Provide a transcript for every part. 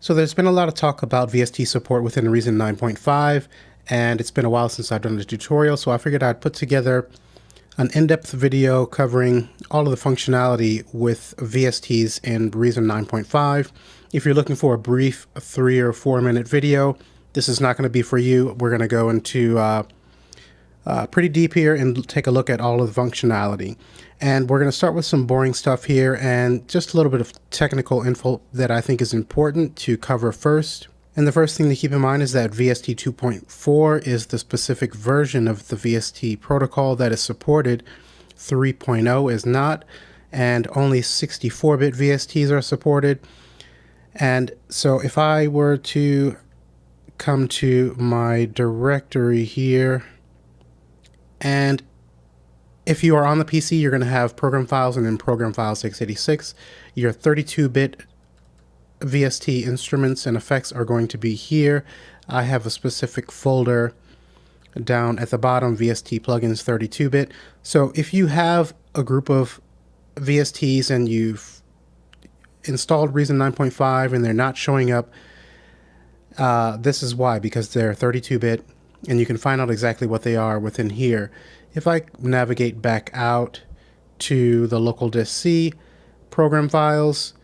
So there's been a lot of talk about VST support within Reason 9.5, and it's been a while since I've done a tutorial, so I figured I'd put together an in-depth video covering all of the functionality with VSTs in Reason 9.5. If you're looking for a brief 3 or 4 minute video, this is not going to be for you. We're going to go into pretty deep here and take a look at all of the functionality. And we're going to start with some boring stuff here and just a little bit of technical info that I think is important to cover first. And the first thing to keep in mind is that VST 2.4 is the specific version of the VST protocol that is supported. 3.0 is not, and only 64-bit VSTs are supported. And so if I were to come to my directory here, and if you are on the PC, you're going to have program files and then program files x86. Your 32-bit VST instruments and effects are going to be here. I have a specific folder down at the bottom, VST plugins 32-bit. So if you have a group of VSTs and you've installed Reason 9.5 and they're not showing up, this is why, because they're 32-bit. And you can find out exactly what they are within here. If I navigate back out to the local disk C program files,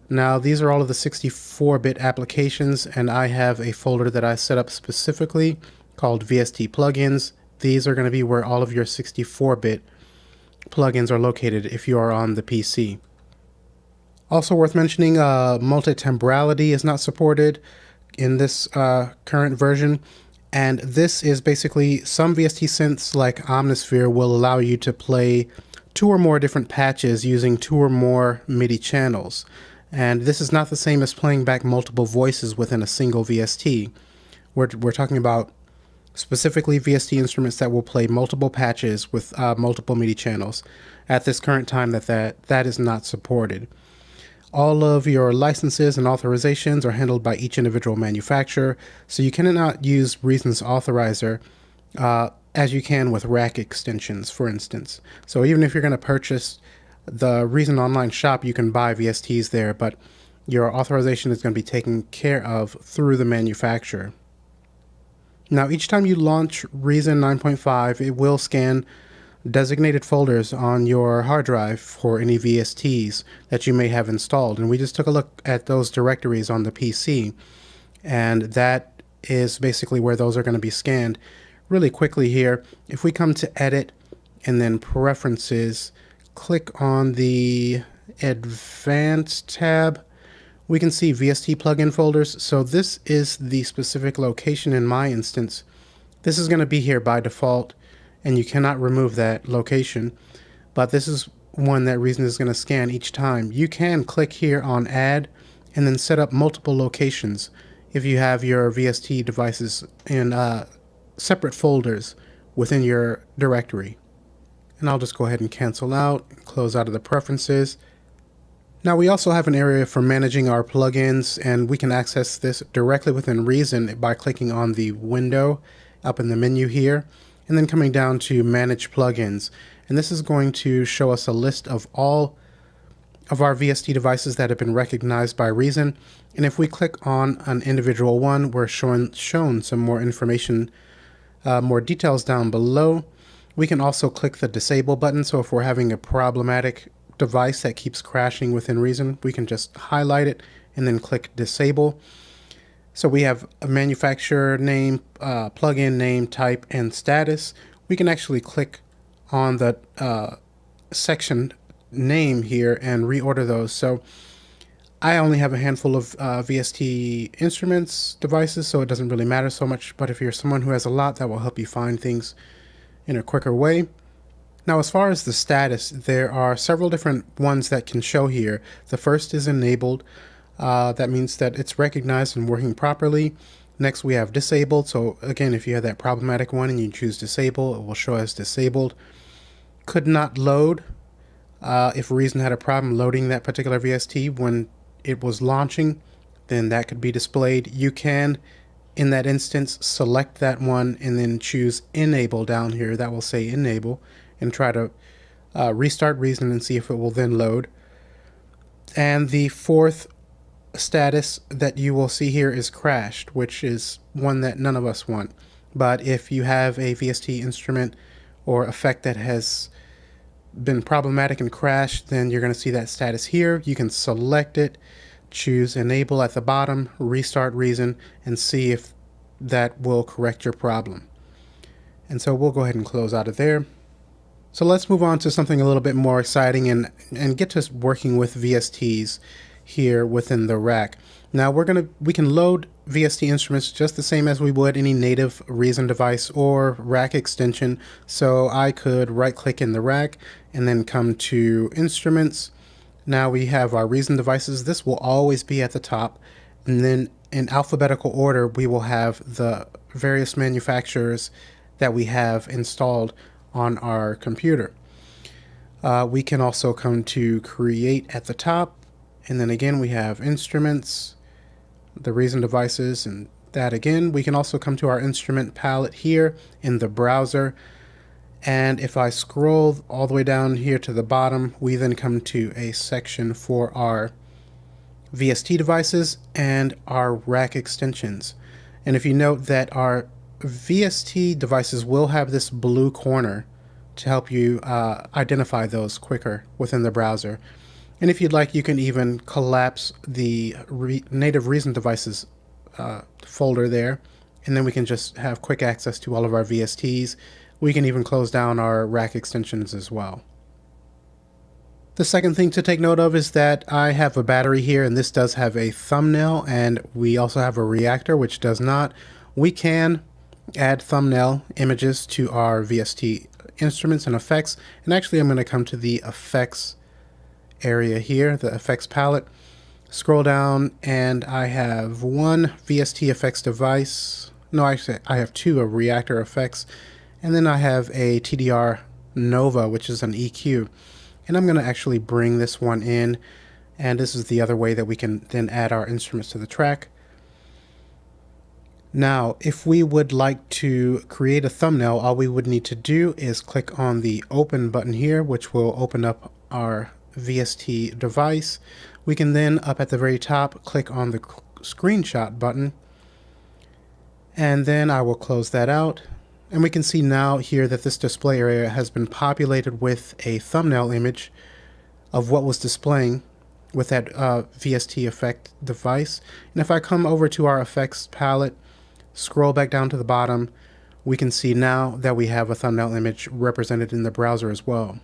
now these are all of the 64-bit applications, and I have a folder that I set up specifically called VST plugins. These are going to be where all of your 64-bit plugins are located if you are on the PC. Also worth mentioning, multi-temporality is not supported in this current version. And this is basically some VST synths like Omnisphere will allow you to play 2 or more different patches using 2 or more MIDI channels. And this is not the same as playing back multiple voices within a single VST. We're talking about specifically VST instruments that will play multiple patches with multiple MIDI channels. At this current time, that is not supported. All of your licenses and authorizations are handled by each individual manufacturer, so you cannot use Reason's authorizer as you can with rack extensions, for instance. So even if you're going to purchase the Reason online shop, you can buy VSTs there, but your authorization is going to be taken care of through the manufacturer. Now, each time you launch Reason 9.5, it will scan designated folders on your hard drive for any VSTs that you may have installed. And we just took a look at those directories on the PC, and that is basically where those are going to be scanned. Really quickly here, if we come to Edit and then Preferences, click on the Advanced tab, we can see VST plugin folders. So this is the specific location in my instance. This is going to be here by default, and you cannot remove that location, but this is one that Reason is going to scan each time. You can click here on Add and then set up multiple locations if you have your VST devices in separate folders within your directory. And I'll just go ahead and cancel out, close out of the preferences. Now we also have an area for managing our plugins, and we can access this directly within Reason by clicking on the window up in the menu here, and then coming down to Manage Plugins. And this is going to show us a list of all of our VST devices that have been recognized by Reason. And if we click on an individual one, we're shown some more information, more details down below. We can also click the Disable button. So if we're having a problematic device that keeps crashing within Reason, we can just highlight it and then click Disable. So we have a manufacturer name, plugin name, type, and status. We can actually click on the section name here and reorder those. So I only have a handful of VST instruments devices, so it doesn't really matter so much. But if you're someone who has a lot, that will help you find things in a quicker way. Now, as far as the status, there are several different ones that can show here. The first is enabled. That means that it's recognized and working properly. Next, we have disabled. So again, if you have that problematic one and you choose disable, it will show as disabled. Could not load. If Reason had a problem loading that particular VST when it was launching, then that could be displayed. You can, in that instance, select that one and then choose enable down here. That will say enable, and try to restart Reason and see if it will then load. And the fourth status that you will see here is crashed, which is one that none of us want. But if you have a VST instrument or effect that has been problematic and crashed, then you're going to see that status here. You can select it, choose enable at the bottom, restart reason, and see if that will correct your problem. And so we'll go ahead and close out of there. So let's move on to something a little bit more exciting and get to working with VSTs here within the rack. Now we can load VST instruments just the same as we would any native Reason device or rack extension. So I could right click in the rack and then come to instruments. Now we have our Reason devices. This will always be at the top, and then in alphabetical order we will have the various manufacturers that we have installed on our computer. We can also come to create at the top, and then again we have instruments, the Reason devices, and that again. We can also come to our instrument palette here in the browser, and if I scroll all the way down here to the bottom, we then come to a section for our VST devices and our rack extensions. And if you note that our VST devices will have this blue corner to help you identify those quicker within the browser. And if you'd like, you can even collapse the native Reason devices folder there, and then we can just have quick access to all of our VSTs. We can even close down our rack extensions as well. The second thing to take note of is that I have a battery here, and this does have a thumbnail, and we also have a reactor which does not. We can add thumbnail images to our VST instruments and effects, and actually I'm going to come to the effects area here, the effects palette, scroll down, and I have one VST effects device. No, actually I have two of reactor effects, and then I have a TDR Nova, which is an EQ. And I'm going to actually bring this one in, and this is the other way that we can then add our instruments to the track. Now, if we would like to create a thumbnail, all we would need to do is click on the open button here, which will open up our VST device. We can then, up at the very top, click on the screenshot button, and then I will close that out. And we can see now here that this display area has been populated with a thumbnail image of what was displaying with that VST effect device. And if I come over to our effects palette, scroll back down to the bottom, we can see now that we have a thumbnail image represented in the browser as well.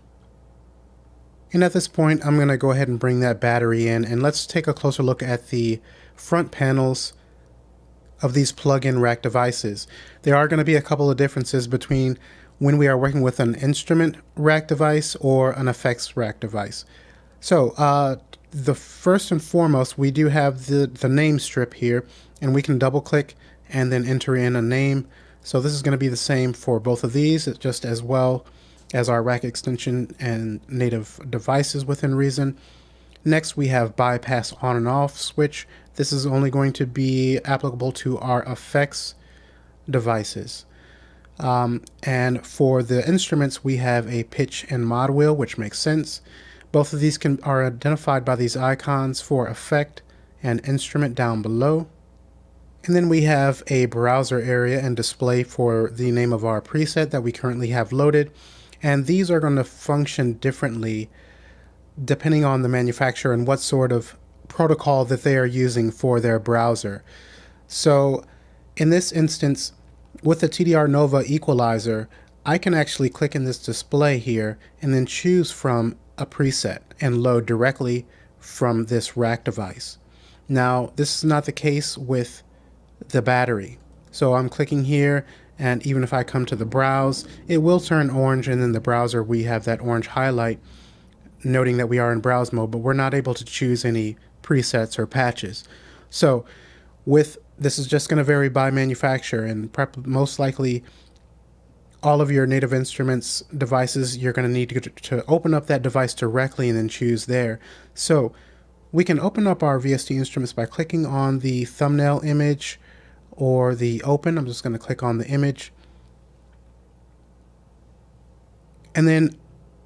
And at this point, I'm going to go ahead and bring that battery in, and let's take a closer look at the front panels of these plug-in rack devices. There are going to be a couple of differences between when we are working with an instrument rack device or an effects rack device. So the first and foremost, we do have the name strip here, and we can double click and then enter in a name. So this is going to be the same for both of these, just as well as our rack extension and native devices within Reason. Next, we have bypass on and off switch. This is only going to be applicable to our effects devices. And for the instruments, we have a pitch and mod wheel, which makes sense. Both of these are identified by these icons for effect and instrument down below. And then we have a browser area and display for the name of our preset that we currently have loaded. And these are going to function differently depending on the manufacturer and what sort of protocol that they are using for their browser. So in this instance, with the TDR Nova equalizer, I can actually click in this display here and then choose from a preset and load directly from this rack device. Now, this is not the case with the battery. So I'm clicking here, and even if I come to the browse, it will turn orange, and in the browser we have that orange highlight noting that we are in browse mode, but we're not able to choose any presets or patches. So this is just going to vary by manufacturer, and most likely all of your native instruments devices, you're going to need to open up that device directly and then choose there. So we can open up our VST instruments by clicking on the thumbnail image or the open. I'm just going to click on the image. And then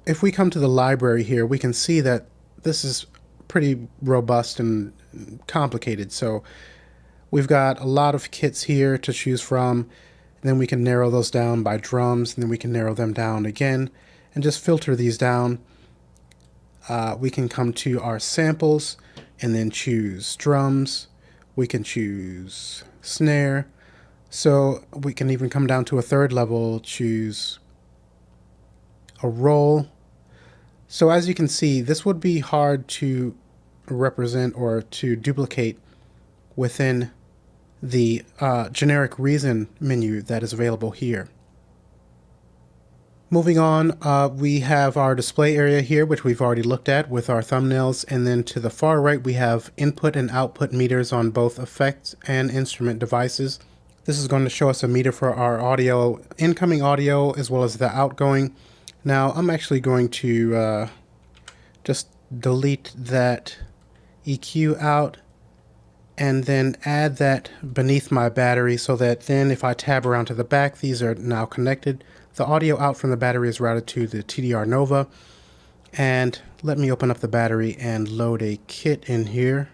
if we come to the library here, we can see that this is pretty robust and complicated. So we've got a lot of kits here to choose from. Then we can narrow those down by drums, and then we can narrow them down again and just filter these down. We can come to our samples and then choose drums. We can choose snare. So we can even come down to a third level, choose a roll. So as you can see, this would be hard to represent or to duplicate within the generic reason menu that is available here. Moving on, we have our display area here, which we've already looked at with our thumbnails, and then to the far right we have input and output meters on both effects and instrument devices. This is going to show us a meter for our audio, incoming audio, as well as the outgoing. Now I'm actually going to just delete that EQ out and then add that beneath my battery so that then if I tab around to the back, these are now connected. The audio out from the battery is routed to the TDR Nova. And let me open up the battery and load a kit in here.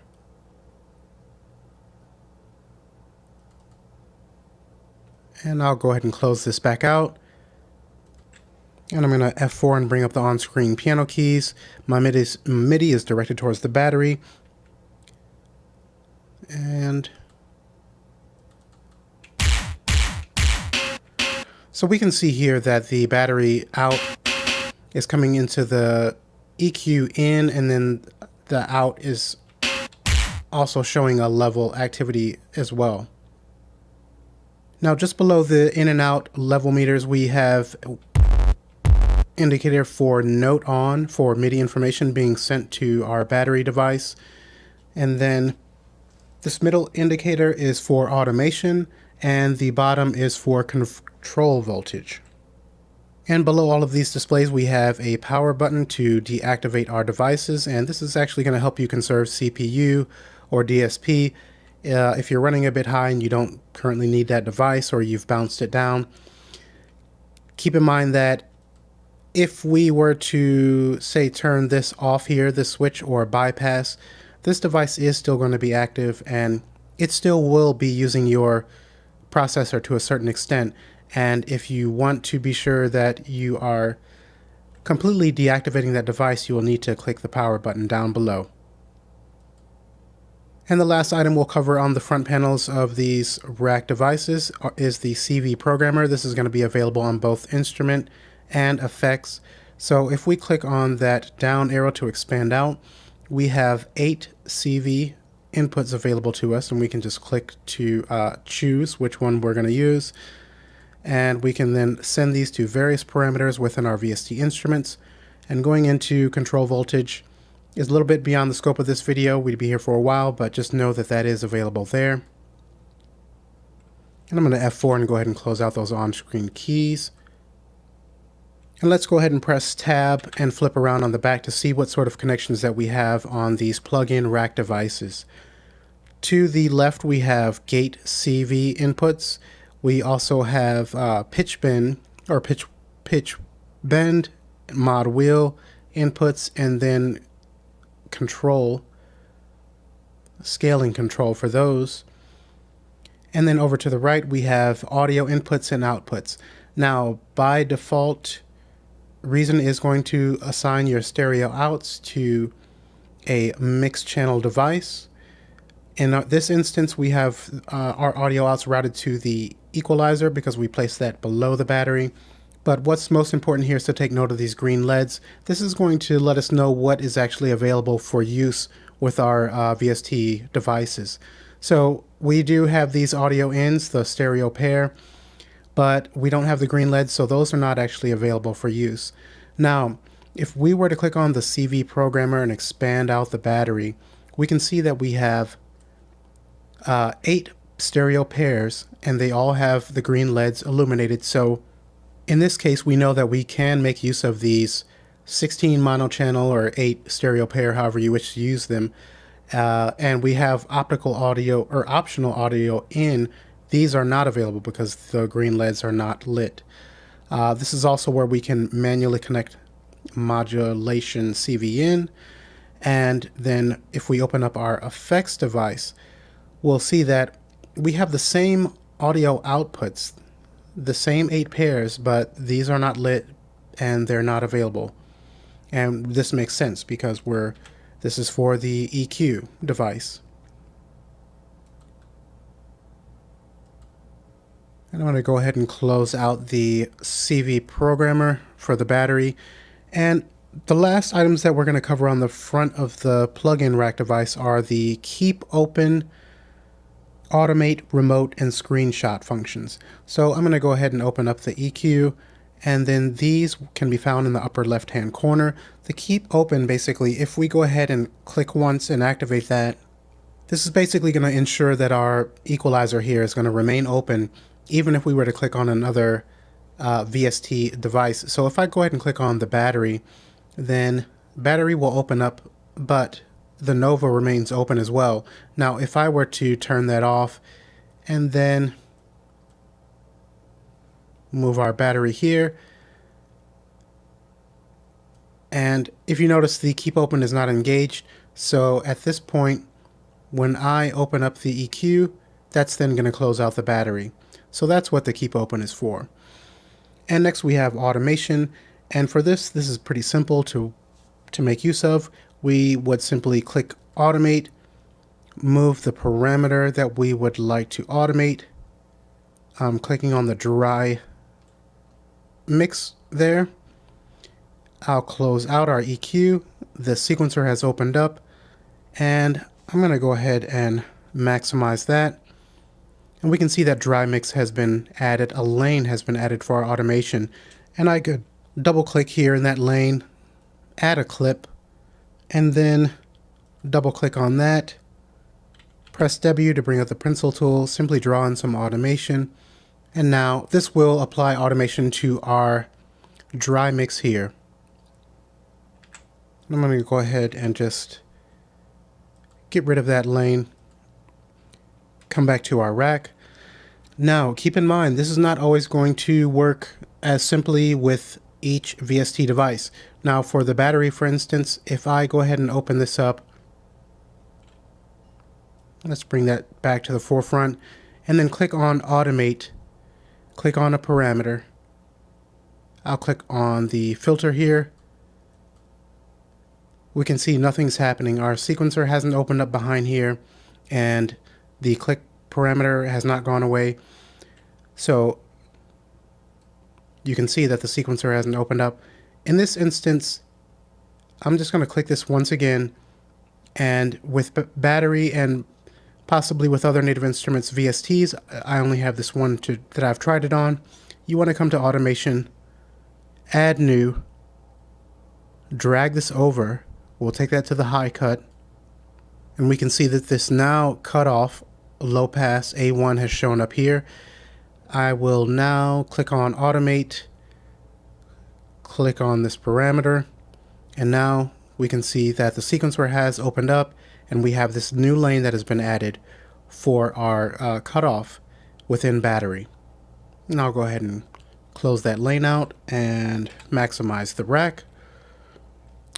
And I'll go ahead and close this back out. And I'm going to F4 and bring up the on-screen piano keys. My MIDI is directed towards the battery. And so we can see here that the battery out is coming into the EQ in, and then the out is also showing a level activity as well. Now just below the in and out level meters, we have indicator for note on for MIDI information being sent to our battery device. And then this middle indicator is for automation, and the bottom is for control voltage. And below all of these displays we have a power button to deactivate our devices, and this is actually going to help you conserve CPU or DSP. If you're running a bit high and you don't currently need that device, or you've bounced it down, keep in mind that if we were to, say, turn this off here, this switch, or bypass, this device is still going to be active, and it still will be using your processor to a certain extent. And if you want to be sure that you are completely deactivating that device, you will need to click the power button down below. And the last item we'll cover on the front panels of these rack devices is the CV programmer. This is going to be available on both instrument and effects. So if we click on that down arrow to expand out, we have 8 CV inputs available to us, and we can just click to choose which one we're going to use. And we can then send these to various parameters within our VST instruments. And going into control voltage is a little bit beyond the scope of this video. We'd be here for a while, but just know that that is available there. And I'm going to F4 and go ahead and close out those on-screen keys. And let's go ahead and press tab and flip around on the back to see what sort of connections that we have on these plug-in rack devices. To the left we have gate CV inputs. We also have pitch bend or pitch bend, mod wheel inputs, and then control, scaling control for those. And then over to the right we have audio inputs and outputs. Now by default, Reason is going to assign your stereo outs to a mixed channel device. In this instance, we have our audio outs routed to the equalizer because we placed that below the battery. But what's most important here is to take note of these green LEDs. This is going to let us know what is actually available for use with our VST devices. So we do have these audio ins, the stereo pair, but we don't have the green LEDs, so those are not actually available for use. Now, if we were to click on the CV programmer and expand out the battery, we can see that we have 8 stereo pairs, and they all have the green LEDs illuminated. So in this case, we know that we can make use of these 16 mono channel or 8 stereo pair, however you wish to use them. And we have optical audio or optional audio in. These are not available because the green LEDs are not lit. This is also where we can manually connect modulation CV in, And then if we open up our effects device, we'll see that we have the same audio outputs, the same 8 pairs, but these are not lit and they're not available. And this makes sense because this is for the EQ device. And I'm going to go ahead and close out the CV programmer for the battery. And the last items that we're going to cover on the front of the plug-in rack device are the keep open, automate, remote, and screenshot functions. So I'm going to go ahead and open up the EQ, and then these can be found in the upper left-hand corner. The keep open, basically, if we go ahead and click once and activate that, this is basically going to ensure that our equalizer here is going to remain open even if we were to click on another VST device. So if I go ahead and click on the battery, then battery will open up, but the Nova remains open as well. Now, if I were to turn that off and then move our battery here, and if you notice, the keep open is not engaged. So at this point, when I open up the EQ, that's then going to close out the battery. So that's what the keep open is for. And next we have automation. And for this is pretty simple to make use of. We would simply click automate, move the parameter that we would like to automate. I'm clicking on the dry mix there. I'll close out our EQ. The sequencer has opened up, and I'm going to go ahead and maximize that. And we can see that dry mix has been added. A lane has been added for our automation. And I could double click here in that lane, add a clip, and then double click on that. Press W to bring up the pencil tool, simply draw in some automation. And now this will apply automation to our dry mix here. I'm going to go ahead and just get rid of that lane. Come back to our rack. Now, keep in mind, this is not always going to work as simply with each VST device. Now, for the battery, for instance, if I go ahead and open this up, let's bring that back to the forefront, and then click on Automate, click on a parameter. I'll click on the filter here. We can see nothing's happening. Our sequencer hasn't opened up behind here, and the click parameter has not gone away. So you can see that the sequencer hasn't opened up. In this instance, I'm just going to click this once again, and with battery and possibly with other Native Instruments VSTs, I only have this one that I've tried it on. You want to come to Automation, Add New, drag this over. We'll take that to the high cut, and we can see that this now cutoff low pass A1 has shown up here. I will now click on Automate, click on this parameter, and now we can see that the sequencer has opened up, and we have this new lane that has been added for our cutoff within battery. And I'll go ahead and close that lane out and maximize the rack.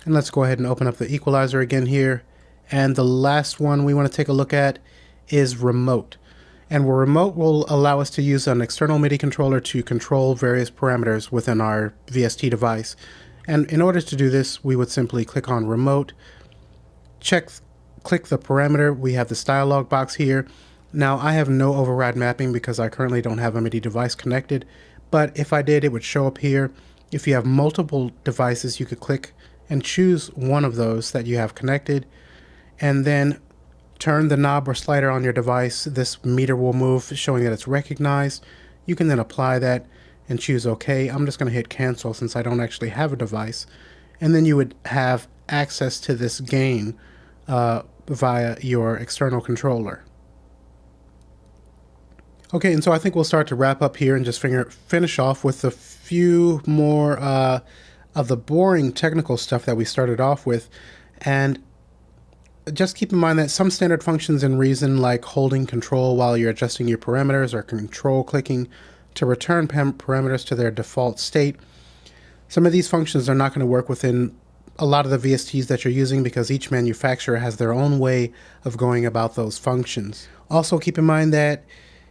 And let's go ahead and open up the equalizer again here. And the last one we want to take a look at is remote. And where remote will allow us to use an external MIDI controller to control various parameters within our VST device. And in order to do this, we would simply click on remote, click the parameter. We have this dialog box here. Now I have no override mapping because I currently don't have a MIDI device connected, but if I did, it would show up here. If you have multiple devices, you could click and choose one of those that you have connected, and then turn the knob or slider on your device. This meter will move, showing that it's recognized. You can then apply that and choose OK. I'm just going to hit cancel since I don't actually have a device. And then you would have access to this gain via your external controller. Okay, and so I think we'll start to wrap up here and just finish off with a few more of the boring technical stuff that we started off with. And just keep in mind that some standard functions in Reason, like holding control while you're adjusting your parameters or control clicking to return parameters to their default state, some of these functions are not going to work within a lot of the VSTs that you're using, because each manufacturer has their own way of going about those functions. Also keep in mind that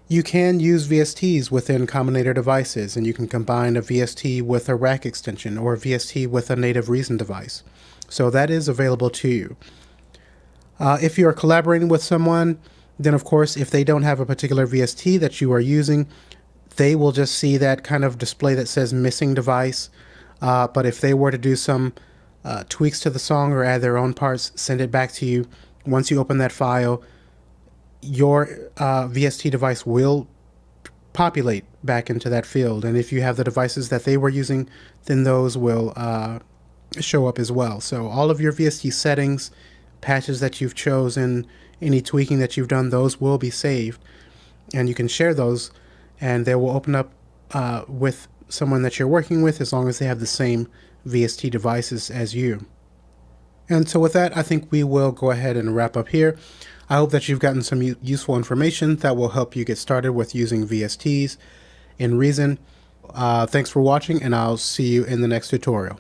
you can use VSTs within combinator devices, and you can combine a VST with a rack extension or a VST with a native Reason device. So that is available to you. If you are collaborating with someone, then of course, if they don't have a particular VST that you are using, they will just see that kind of display that says missing device. But if they were to do some tweaks to the song or add their own parts, send it back to you. Once you open that file, your VST device will populate back into that field. And if you have the devices that they were using, then those will show up as well. So all of your VST settings, patches that you've chosen, any tweaking that you've done, those will be saved. And you can share those, and they will open up with someone that you're working with, as long as they have the same VST devices as you. And so with that, I think we will go ahead and wrap up here. I hope that you've gotten some useful information that will help you get started with using VSTs in Reason. Thanks for watching, and I'll see you in the next tutorial.